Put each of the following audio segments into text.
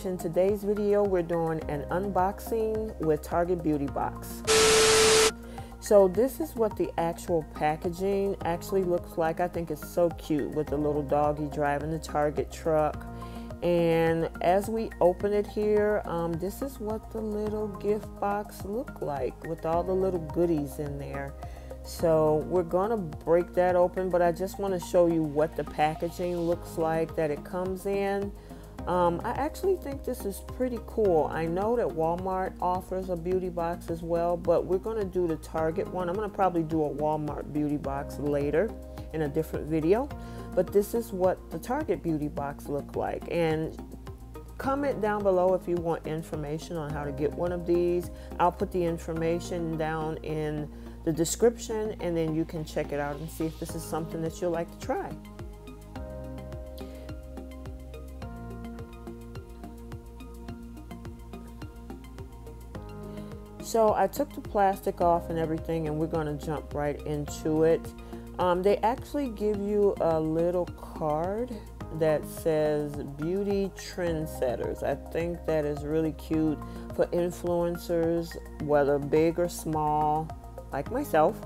Nation. Today's video we're doing an unboxing with Target Beauty Box. So this is what the actual packaging actually looks like. I think it's so cute with the little doggy driving the Target truck. And as we open it here, this is what the little gift box look like with all the little goodies in there. So we're gonna break that open, but I just want to show you what the packaging looks like that it comes in. I actually think this is pretty cool. I know that Walmart offers a beauty box as well, but we're gonna do the Target one. I'm gonna probably do a Walmart beauty box later in a different video, but this is what the Target beauty box look like. And comment down below if you want information on how to get one of these. I'll put the information down in the description, and then you can check it out and see if this is something that you'll like to try. So I took the plastic off and everything, and we're going to jump right into it. They actually give you a little card that says Beauty Trendsetters. I think that is really cute for influencers, whether big or small, like myself.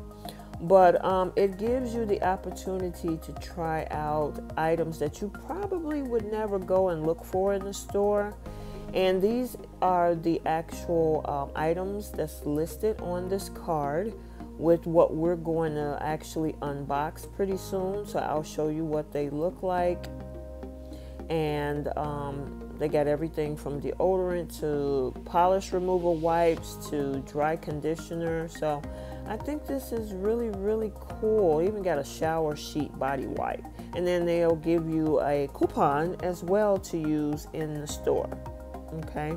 But it gives you the opportunity to try out items that you probably would never go and look for in the store. And these are the actual items that's listed on this card with what we're going to actually unbox pretty soon. So I'll show you what they look like. And they got everything from deodorant to polish removal wipes to dry conditioner. So I think this is really, really cool. Even got a shower sheet body wipe. And then they'll give you a coupon as well to use in the store. Okay.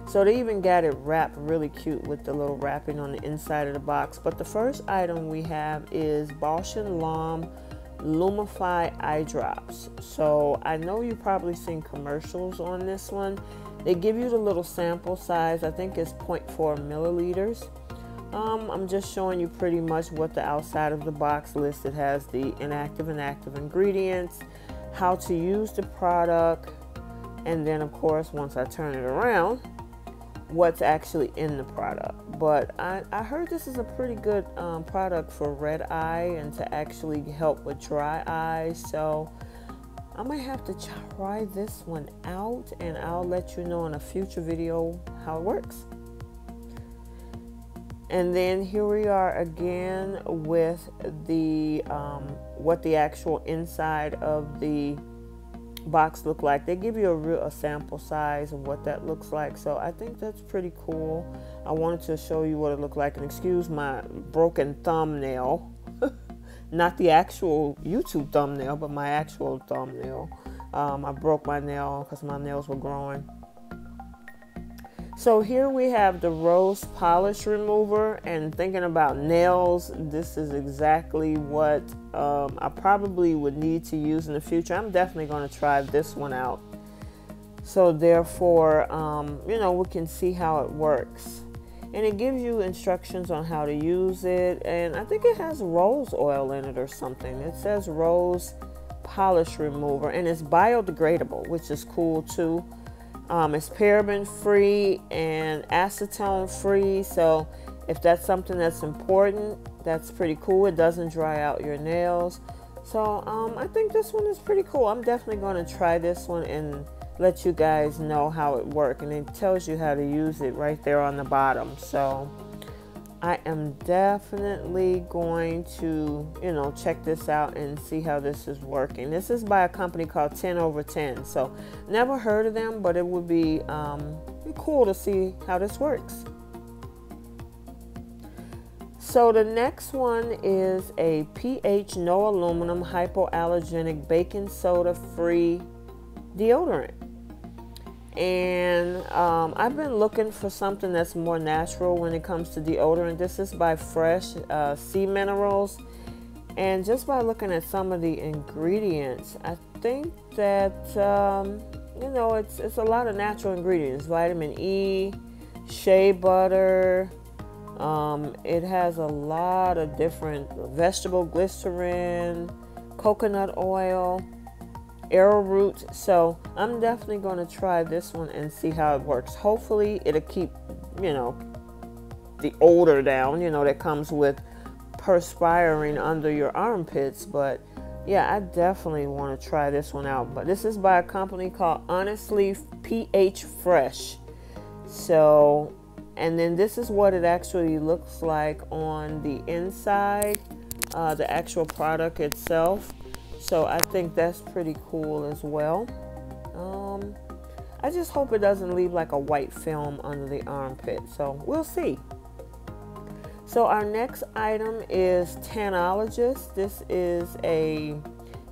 So they even got it wrapped really cute with the little wrapping on the inside of the box. But the first item we have is Bausch & Lomb Lumify eye drops. So I know you've probably seen commercials on this one. They give you the little sample size. I think it's 0.4 milliliters. I'm just showing you pretty much what the outside of the box list. It has the inactive and active ingredients, how to use the product, and then of course once I turn it around, what's actually in the product. But I heard this is a pretty good product for red eye and to actually help with dry eyes. So I might have to try this one out, and I'll let you know in a future video how it works. And then here we are again with the what the actual inside of the box look like. They give you a sample size of what that looks like. So I think that's pretty cool. I wanted to show you what it looked like, and excuse my broken thumbnail. Not the actual YouTube thumbnail, but my actual thumbnail. I broke my nail because my nails were growing. So here we have the Rose Polish Remover, and thinking about nails, this is exactly what I probably would need to use in the future. I'm definitely going to try this one out. So therefore, you know, we can see how it works. And it gives you instructions on how to use it. And I think it has rose oil in it or something. It says Rose Polish Remover, and it's biodegradable, which is cool too. It's paraben free and acetone free, so if that's something that's important, that's pretty cool. It doesn't dry out your nails. So I think this one is pretty cool. I'm definitely going to try this one and let you guys know how it works. And it tells you how to use it right there on the bottom. So I am definitely going to, you know, check this out and see how this is working. This is by a company called 10 over 10. So never heard of them, but it would be cool to see how this works. So the next one is a pH no aluminum hypoallergenic baking soda free deodorant. And I've been looking for something that's more natural when it comes to deodorant. This is by Fresh Sea Minerals. And just by looking at some of the ingredients, I think that, you know, it's a lot of natural ingredients. Vitamin E, shea butter. It has a lot of different vegetable glycerin, coconut oil. arrowroot. So I'm definitely going to try this one and see how it works. Hopefully it'll keep, you know, the odor down, you know, that comes with perspiring under your armpits. But yeah, I definitely want to try this one out. But this is by a company called Honestly pH Fresh. So, and then this is what it actually looks like on the inside, the actual product itself. So I think that's pretty cool as well. I just hope it doesn't leave like a white film under the armpit. So we'll see. So our next item is Tanologist. This is a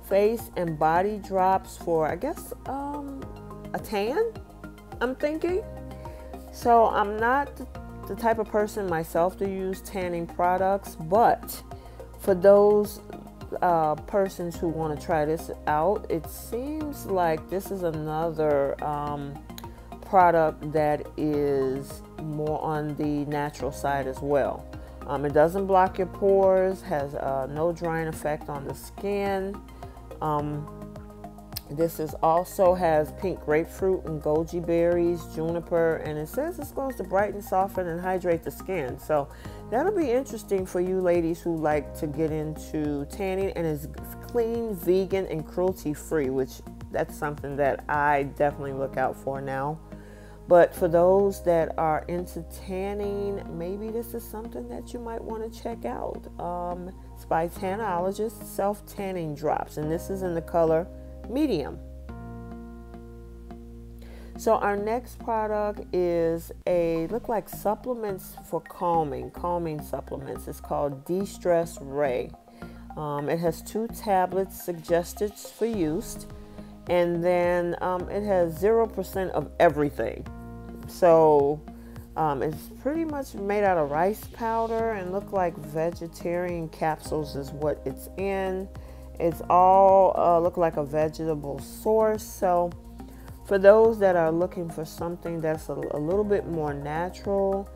face and body drops for, I guess, a tan, I'm thinking. So I'm not the type of person myself to use tanning products, but for those persons who want to try this out, it seems like this is another product that is more on the natural side as well. It doesn't block your pores, has no drying effect on the skin. This is also has pink grapefruit and goji berries, juniper, and it says it's supposed to brighten, soften, and hydrate the skin. So that'll be interesting for you ladies who like to get into tanning, and it's clean, vegan, and cruelty-free, which that's something that I definitely look out for now. But for those that are into tanning, maybe this is something that you might want to check out. It's by Tanologist, self-tanning drops, and this is in the color medium. So our next product is look like supplements for calming supplements. It's called DeStress Ray. It has 2 tablets suggested for use, and then it has 0% of everything. So it's pretty much made out of rice powder and look like vegetarian capsules is what it's in. It's all look like a vegetable source. So for those that are looking for something that's a little bit more natural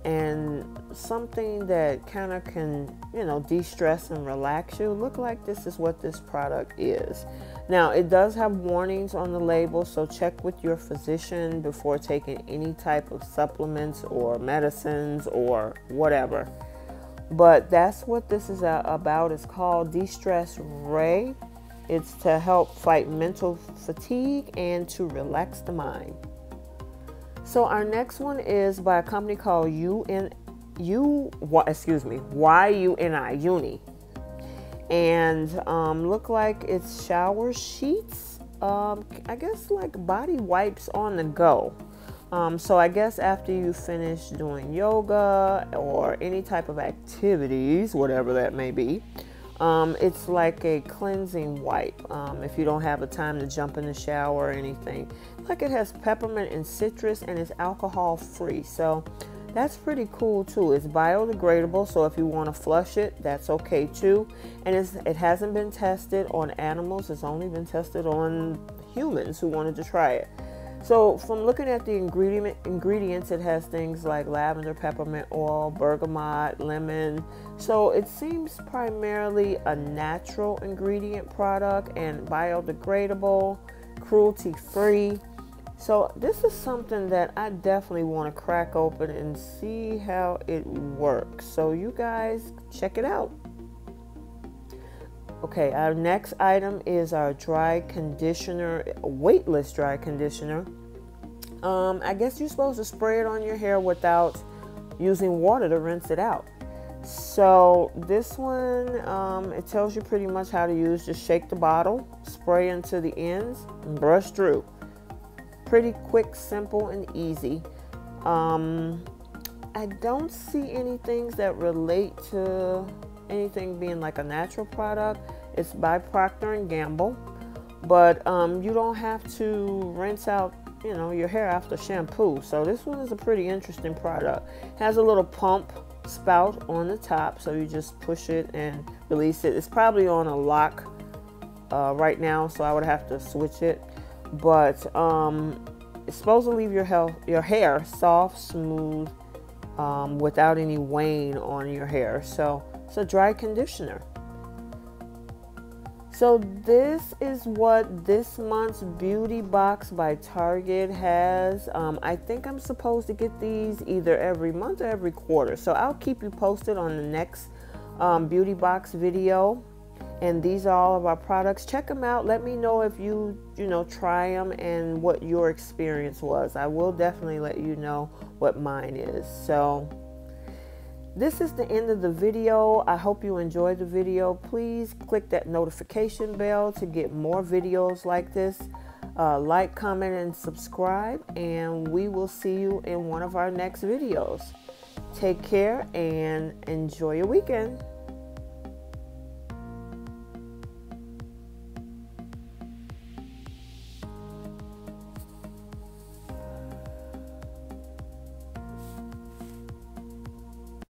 and something that kind of can, you know, de-stress and relax you, look like this is what this product is. Now, it does have warnings on the label, so check with your physician before taking any type of supplements or medicines or whatever. But that's what this is about. It's called DeStress Ray. It's to help fight mental fatigue and to relax the mind. So our next one is by a company called Yuni. And look like it's shower sheets. I guess like body wipes on the go. So I guess after you finish doing yoga or any type of activities, whatever that may be, it's like a cleansing wipe. If you don't have the time to jump in the shower or anything, like it has peppermint and citrus, and it's alcohol free. So that's pretty cool too. It's biodegradable, so if you want to flush it, that's okay too. And it hasn't been tested on animals. It's only been tested on humans who wanted to try it. So from looking at the ingredients, it has things like lavender, peppermint oil, bergamot, lemon. So it seems primarily a natural ingredient product and biodegradable, cruelty-free. So this is something that I definitely want to crack open and see how it works. So you guys check it out. Okay, our next item is our dry conditioner, weightless dry conditioner. I guess you're supposed to spray it on your hair without using water to rinse it out. So this one, it tells you pretty much how to use. Just shake the bottle, spray into the ends, and brush through. Pretty quick, simple, and easy. I don't see any things that relate to anything being like a natural product. It's by Procter & Gamble, but you don't have to rinse out, you know, your hair after shampoo. So this one is a pretty interesting product. It has a little pump spout on the top, so you just push it and release it. It's probably on a lock right now, so I would have to switch it. But it's supposed to leave your hair soft, smooth, without any weighing on your hair. So it's a dry conditioner. So this is what this month's beauty box by Target has. I think I'm supposed to get these either every month or every quarter. So I'll keep you posted on the next beauty box video. And these are all of our products. Check them out. Let me know if you try them and what your experience was. I will definitely let you know what mine is. So this is the end of the video. I hope you enjoyed the video. Please click that notification bell to get more videos like this. Like, comment, and subscribe. And we will see you in one of our next videos. Take care and enjoy your weekend.